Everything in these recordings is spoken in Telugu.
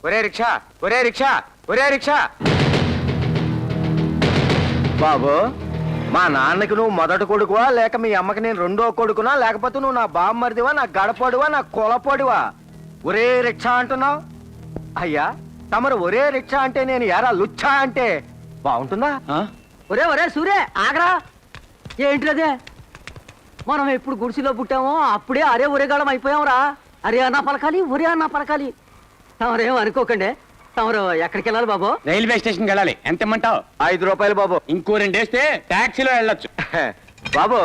ఒరే రిక్షా, ఒరే రిక్షా, ఒరే రిక్షా. బాబు, మా నాన్నకి నువ్వు మొదటి కొడుకువా లేక మీ అమ్మకి నేను రెండో కొడుకునా, లేకపోతే నువ్వు నా బామ్మరిదివా, నా గడపడివా, నా కులపడివా? ఒరే రిక్షా అంటున్నావు. అయ్యా తమరు ఒరే రిక్షా అంటే నేను ఎరా లుచ్చా అంటే బాగుంటుందా? ఒరే ఒరే సూర్య ఆగరా. ఏంటిదే, మనం ఎప్పుడు గుడిసిలో పుట్టామో అప్పుడే అరే ఒరేగాళం అయిపోయాంరా. అరే అన్నా పలకాలి, ఒరే అన్నా పలకాలి. తమరేం అనుకోకండి. తమరు ఎక్కడికి వెళ్ళాలి బాబు? రైల్వే స్టేషన్కి వెళ్ళాలి. ఎంత ఇమ్మంటావు? 5 రూపాయలు బాబు. ఇంకో 2 వేస్తే టాక్సీలో వెళ్ళొచ్చు. బాబు,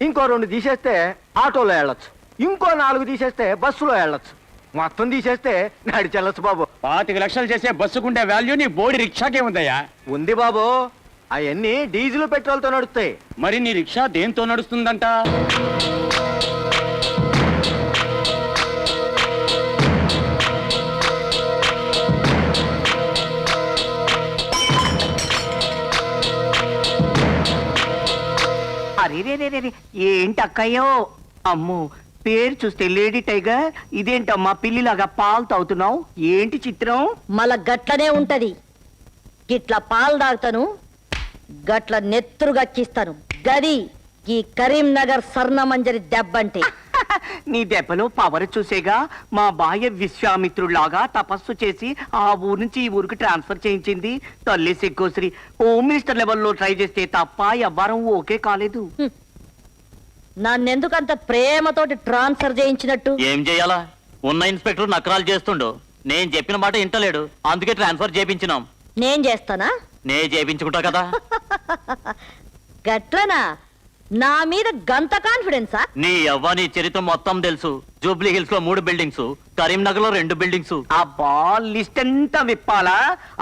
ఇంకో 2 తీసేస్తే ఆటోలో వెళ్ళొచ్చు, ఇంకో 4 తీసేస్తే బస్సులో వెళ్ళొచ్చు, మొత్తం తీసేస్తే నడిచి వెళ్ళొచ్చు బాబు. 25 లక్షలు చేసే బస్సుకుంటే వాల్యూ నీ బోడి రిక్షాకే ఉందయ్యా. ఉంది బాబు, అవన్నీ డీజిల్ పెట్రోల్ తో నడుస్తాయి. మరి నీ రిక్షా దేంతో నడుస్తుందంట? అరే ఏంటి అక్కయ్యో, అమ్మో పేరు చూస్తే లేడీ టైగర్, ఇదేంటమ్మా పిల్లిలాగా పాలు తాగుతున్నావు? ఏంటి చిత్రం? మళ్ళా గట్లనే ఉంటది. గిట్ల పాలు తాగుతాను, గట్ల నెత్తురు గక్కిస్తాను. గది ఈ కరీంనగర్ స్వర్ణమంజరి దెబ్బంటే. నీ దెబ్బలో పవర్ చూసేగా మా బాయ్య విశ్వామిత్రులాగా తపస్సు చేసి ఆ ఊరు నుంచి ఈ ఊరికి ట్రాన్స్ఫర్ చేయించింది తల్లి సిగ్గోశ్రీ. హోమ్ మినిస్టర్ లెవెల్లో ట్రై చేస్తే తప్ప ఎవ్వరం ఓకే కాలేదు. నన్నెందుకంత ప్రేమతోటి ట్రాన్స్ఫర్ చేయించినట్టు? ఏం చెయ్యాలా? ఉన్న ఇన్స్పెక్టర్ నకరాలు చేస్తుండు. నేను చెప్పిన మాట ఇంటలేడు, అందుకే ట్రాన్స్ఫర్ చేపించినాం. నేను చేస్తానా? నే చేపించుకుంటా కదా. గట్లనా? నా మీద గంత కాన్ఫిడెన్సా? నీ అవ్వ నీ చరిత్ర మొత్తం తెలుసు. జూబ్లీ హిల్స్ లో 3 బిల్డింగ్స్, కరీంనగర్ లో 2 బిల్డింగ్స్. అబ్బా లిస్ట్ అంతా విప్పాలా?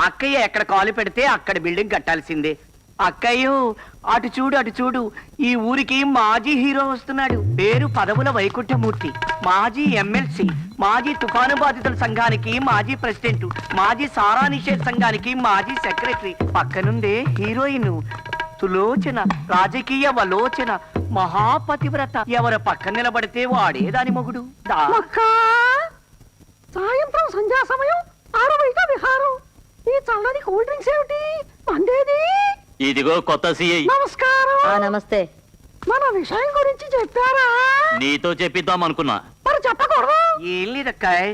అక్కయ్య ఎక్కడ కాలు పెడితే అక్కడ బిల్డింగ్ కట్టాల్సిందే. అక్కయ్యో అటు చూడు అటు చూడు, ఈ ఊరికి మాజీ హీరో వస్తున్నాడు. పేరు పదవుల వైకుంఠమూర్తి, మాజీ ఎమ్మెల్సీ, మాజీ తుఫాను బాధితుల సంఘానికి మాజీ ప్రెసిడెంట్, మాజీ సారా నిషేధ సంఘానికి మాజీ సెక్రటరీ. పక్కనుందే హీరోయిన్ సులోచన, రాజకీయ వలోచన, మహాపతివ్రత. ఎవరు పక్కన నిలబడితే వాడే దాని మొగుడు. సాయంత్రం సంధ్యా సమయం, ఆరబయట విహారం. ఈ చల్లని కూల్ డ్రింక్స్ ఏమిటి? అందేది? ఇదిగో కొత్త సిఐ. నమస్కారం. నమస్తే. మన విషయం గురించి చెప్పారా? నీతో చెప్పిద్దాం అనుకున్నా. మరి చెప్పకూడదు. ఏం లేదక్కాయ్,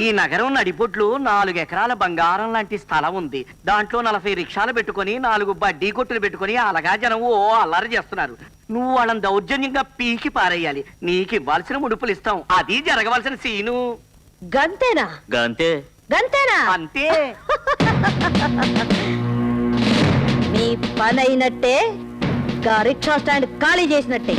ఈ నగరం నడిబొడ్లు 4 ఎకరాల బంగారం లాంటి స్థలం ఉంది. దాంట్లో 40 రిక్షాలు పెట్టుకుని 4 బడ్డీ కొట్టులు పెట్టుకుని అలగా జనం ఓ అల్లరి చేస్తున్నారు. నువ్వు వాళ్ళని దౌర్జన్యంగా పీకి పారేయాలి. నీకు ఇవ్వాల్సిన ముడుపులు ఇస్తాం. అది జరగవలసిన సీను. గంతేనా? గంతే. గంతేనా? అంతే. మీ పని అయినట్టే, రిక్షా స్టాండ్ ఖాళీ చేసినట్టే.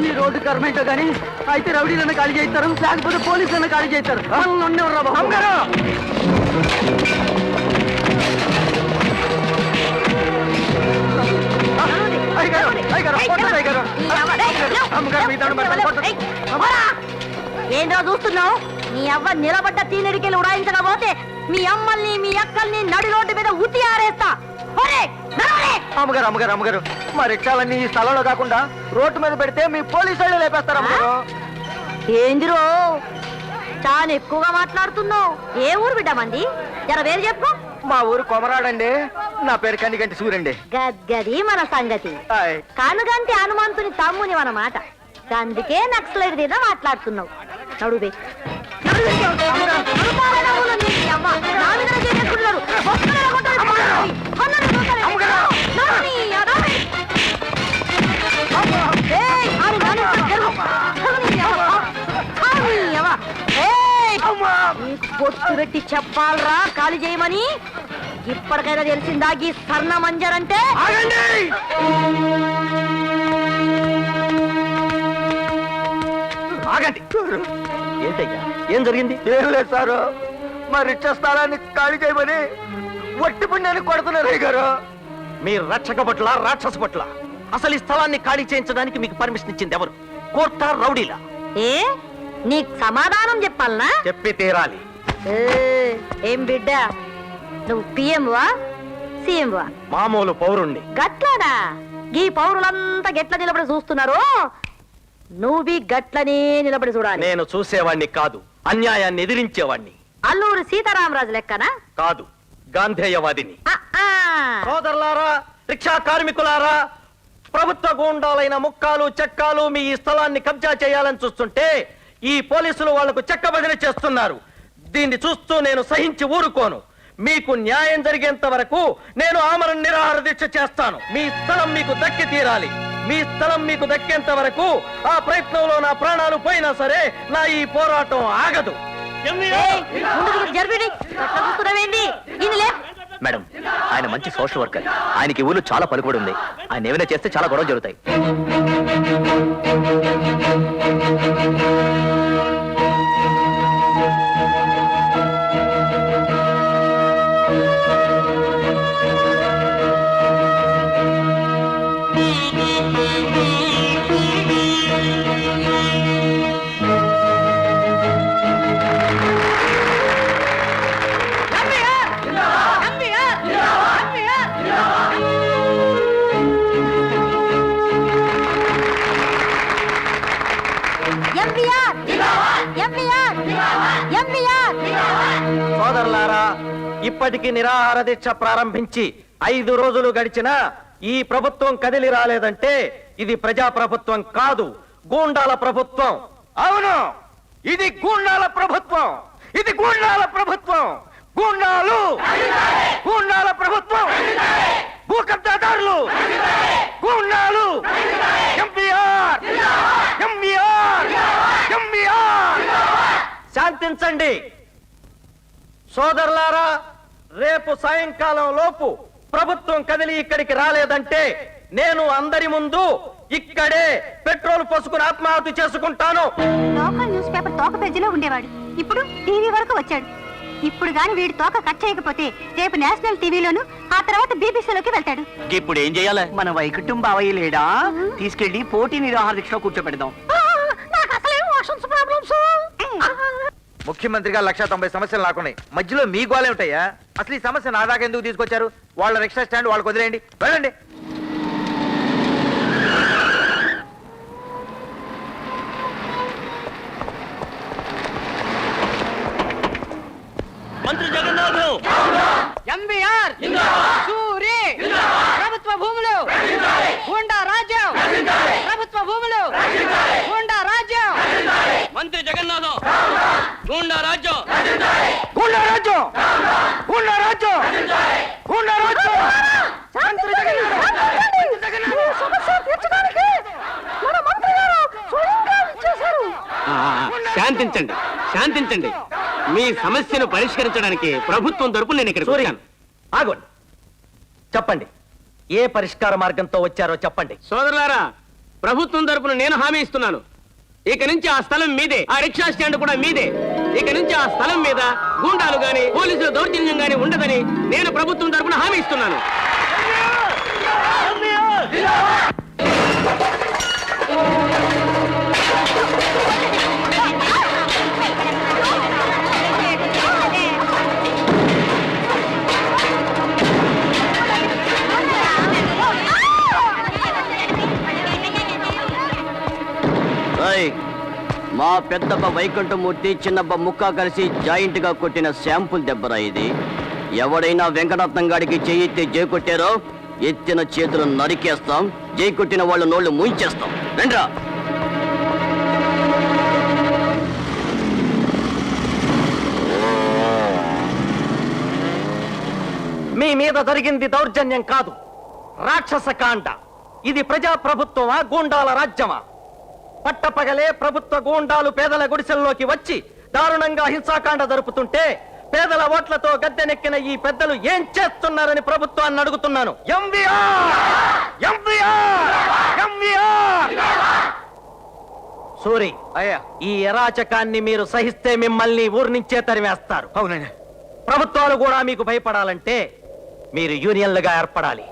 ఈ రోడ్డు కర్మేంటో గానీ అయితే రౌడీలన్నా ఖాళీ చేస్తారు, లేకపోతే పోలీసులన్నా ఖాళీ చేస్తారు. ఏంటో చూస్తున్నావు? నీ అవ్వ నిలబడ్డ తీనడికెళ్ళి ఉడాయించగా పోతే మీ అమ్మల్ని మీ అక్కల్ని నడి రోడ్డు మీద ఉత్తి ఆరేస్తా. అమ్మగారు అమ్మగారు అమ్మగారు, మా రిక్షాలన్నీ ఈ స్థలంలో కాకుండా రోడ్డు మీద పెడితే మీ పోలీసు వాళ్ళు లేపేస్తారు అమ్మగారు. ఏందిరో చాలా ఎక్కువగా మాట్లాడుతున్నావు? ఏ ఊరు బిడ్డ మంది? జర వేరు చెప్పు. మా ఊరు కొమరాడండి, నా పేరు కనిగంటి సూరండి. గద్గది మన సంగతి. హాయ్. కనుగంటి హనుమంతుని తమ్ముని అన్నమాట. అందుకే నక్సలైట్ మీద మాట్లాడుతున్నావు. నడువే. పొట్టు పెట్టి చెప్పాలరా ఖాళీ చేయమని. ఇప్పటికైనా తెలిసిందా ఈ స్వర్ణ మంజర్ అంటే? ఆగండి. ఏంటయ్యా, ఏం జరిగింది? ఏం లేదు సారు, మా రిక్షా స్థలాన్ని ఖాళీ చేయమని వట్టి పుణ్యాన్ని కొడుతున్నారు గారు. మీ రక్షక పట్ల రాక్షస పట్ల అసలు ఈ స్థలాన్ని ఖాళీ చేయించడానికి మీకు పర్మిషన్ ఇచ్చింది ఎవరు? కోర్టా రౌడీలా? ఏ నీకు సమాధానం చెప్పాలనా? చెప్పి తీరాలి. ఏ, ఏం బిడ్డ నువ్వు పిఎంవా సీఎంవా? మామూలు పౌరుణ్ణి. గట్లానా? ఈ పౌరులంతా గట్ల నిలబడి చూస్తున్నారు, నువ్వు గట్లనే నిలబడి చూడాలి. నేను చూసేవాణ్ణి కాదు, అన్యాయాన్ని ఎదిరించేవాణ్ణి. అల్లూరి సీతారామరాజు లెక్కనా? కాదు, గాంధేయవాదిని. ఆ, ఆ. సోదరులారా, రిక్షా కార్మికులారా, ప్రభుత్వ గూండాలైన ముక్కాలు చెక్కాలు మీ ఈ స్థలాన్ని కబ్జా చేయాలని చూస్తుంటే ఈ పోలీసులు వాళ్లకు చెక్క బదిలీ చేస్తున్నారు. దీన్ని చూస్తూ నేను సహించి ఊరుకోను. మీకు న్యాయం జరిగేంత వరకు నేను ఆమరణ నిరాహార దీక్ష చేస్తాను. మీ స్థలం మీకు దక్కి తీరాలి. మీ స్థలం మీకు దక్కేంత వరకు ఆ ప్రయత్నంలో నా ప్రాణాలు పోయినా సరే నా ఈ పోరాటం ఆగదు. మేడం, ఆయన మంచి సోషల్ వర్కర్. ఆయనకి ఊళ్ళో చాలా పలుకుబడి ఉంది. ఆయన ఏమైనా చేస్తే చాలా గొడవ జరుగుతాయి. సోదరులారా, ఇప్పటికి నిరాహార దీక్ష ప్రారంభించి 5 రోజులు గడిచినా ఈ ప్రభుత్వం కదిలి రాలేదంటే ఇది ప్రజా ప్రభుత్వం కాదు, గూండాల ప్రభుత్వం. అవును, ఇది గూండాల ప్రభుత్వం. ఇది గూండాల ప్రభుత్వం. గూండాలు, గూండాల ప్రభుత్వం, భూకబ్జాదారులు, గూండాలు. MPR, MPR, MPR. శాంతించండి సోదరులారా. రేపు సాయంకాలం లోపు ప్రభుత్వం కదిలి ఇక్కడికి రాలేదంటే నేను అందరి ముందు ఇక్కడే పెట్రోల్ పోసుకుని ఆత్మాహుతి చేసుకుంటాను. లోకల్ న్యూస్ పేపర్ తోక పేజీలో ఉండేవాడు, ఇప్పుడు టీవీ వరకు వచ్చాడు. ఇప్పుడు గాని వీడి తోక కట్ చేయకపోతే రేపు నేషనల్ టీవీలోను, ఆ తర్వాత బీబీసీలోకి వెళ్తాడు. ఇప్పుడు ఏం చేయాలి? మన వైకుంఠం బావయ్య లేడా? తీసుకెళ్లి పోటీ నిరాహార దీక్షలో కూర్చోపెడదాం. నాకు అసలేం వాషన్స్ ప్రాబ్లమ్స్. ముఖ్యమంత్రిగా 190 సమస్యలు నాకున్నాయి, మధ్యలో మీ గోలే ఉంటాయా? అసలు ఈ సమస్య నా దాకా ఎందుకు తీసుకొచ్చారు? వాళ్ళ రిక్షా స్టాండ్ వాళ్ళకి వదిలేయండి, వెళ్ళండి. మంత్రి జగన్నాథ్, ఎంబీఆర్ సూరి ప్రభుత్వ భూములు గూండా రాజ్యం, ప్రభుత్వ భూములు గూండా రాజ్యం. మంత్రి జగన్నాథ్, గూండా రాజ్యం, గూండా రాజ్యం, గూండా రాజ్యం, గూండా రాజ్యం. మంత్రి ఈ సమస్య తీర్చడానికి మన మంత్రి గారు స్వయంగా ఇచ్చేశారు. శాంతించండి, శాంతించండి. మీ సమస్యను పరిష్కరించడానికి ప్రభుత్వం తరపున నేను ఇక్కడ సూర్య, ఆగండి. చెప్పండి, ఏ పరిష్కార మార్గంతో వచ్చారో చెప్పండి. సోదరులారా, ప్రభుత్వం తరపున నేను హామీ ఇస్తున్నాను. ఇక నుంచి ఆ స్థలం మీదే, ఆ రిక్షా స్టాండ్ కూడా మీదే. ఇక నుంచి ఆ స్థలం మీద గూండాలు గాని పోలీసుల దౌర్జన్యం గాని ఉండదని నేను ప్రభుత్వం తరపున హామీ ఇస్తున్నాను. మా పెద్దప్ప వైకుంఠమూర్తి చిన్నప్ప ముక్క కలిసి జాయింట్ గా కొట్టిన శాంపుల్ దెబ్బరా ఇది. ఎవడైనా వెంకటరత్నం గాడికి చెయ్యి జై కొట్టారో ఎత్తిన చేతులు నరికేస్తాం, జై కొట్టిన వాళ్ళ నోళ్లు ముంచేస్తాం. రండ్రా. మీ మీద జరిగింది దౌర్జన్యం కాదు, రాక్షస కాండ. ఇది ప్రజా ప్రభుత్వమా, గూండాల రాజ్యమా? పట్టపగలే ప్రభుత్వ గూండాలు పేదల గుడిసెల్లోకి వచ్చి దారుణంగా హింసాకాండ జరుపుతుంటే పేదల ఓట్లతో గద్దెనెక్కిన ఈ పెద్దలు ఏం చేస్తున్నారని ప్రభుత్వాన్ని అడుగుతున్నాను. సూరి, అయ్యా, ఈ అరాచకాన్ని మీరు సహిస్తే మిమ్మల్ని ఊరి నుంచే తరివేస్తారు. అవునండి. ప్రభుత్వాలు కూడా మీకు భయపడాలంటే మీరు యూనియన్లుగా ఏర్పడాలి.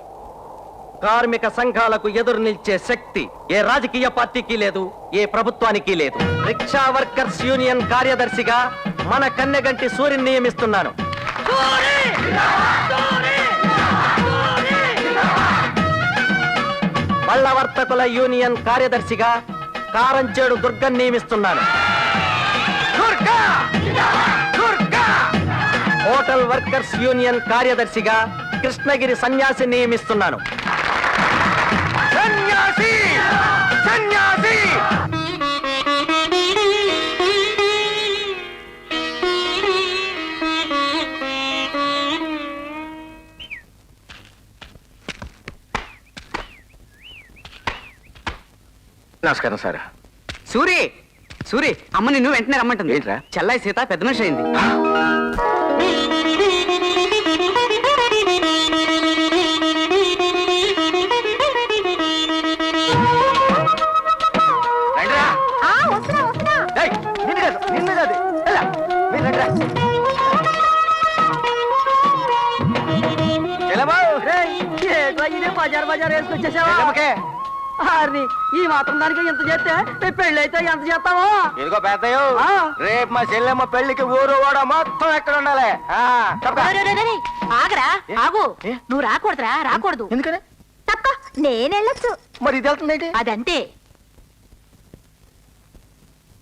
కార్మిక సంఘాలకు ఎదురు నిల్చే శక్తి ఏ రాజకీయ పార్టీకి లేదు, ఏ ప్రభుత్వానికి లేదు. రిక్షా వర్కర్స్ యూనియన్ కార్యదర్శిగా మన కన్నెగంటి సూర్యుని నియమిస్తున్నాను. పళ్ళ వర్తకుల యూనియన్ కార్యదర్శిగా కారంచేడు దుర్గం నియమిస్తున్నాను. హోటల్ వర్కర్స్ యూనియన్ కార్యదర్శిగా కృష్ణగిరి సన్యాసి నియమిస్తున్నాను. సన్యాసి! సన్యాసి! నమస్కారం సార్. సూరి సూరి అమ్మ నిన్ను వెంటనే రమ్మంటుంది. ఏంట్రా? చెల్లాయి సీత పెద్ద మనిషి అయింది. రండిరా. వస్తున్నా వస్తున్నా. ఏయ్, నిన్ను కాదు, నిన్ను కాదు. ఎలా? మీరు రండిరా. ఎలా బావు? ఇదే బజార్ బజార్ వేసుకొచ్చేసావా ఎల్లమ్మకే. ఆర్ని, ఈ మాత్రం దానికి ఇంత చేస్తే రేపు పెళ్ళి అయితే ఎంత చేస్తావో ఇదిగో పెద్దయ్యో, ఆ. రేపు మా చెల్లెమ్మ పెళ్లికి ఊరు కూడా మొత్తం ఎక్కడ ఉండాలి. తప్పకా? ఆగరా ఆగు. ఏ? నువ్వు రాకూడదురా, రాకూడదు. ఎందుకని? తప్ప నేనెళ్ళొచ్చు. మరి ఇది వెళ్తుంది ఏంటి? అదంతే.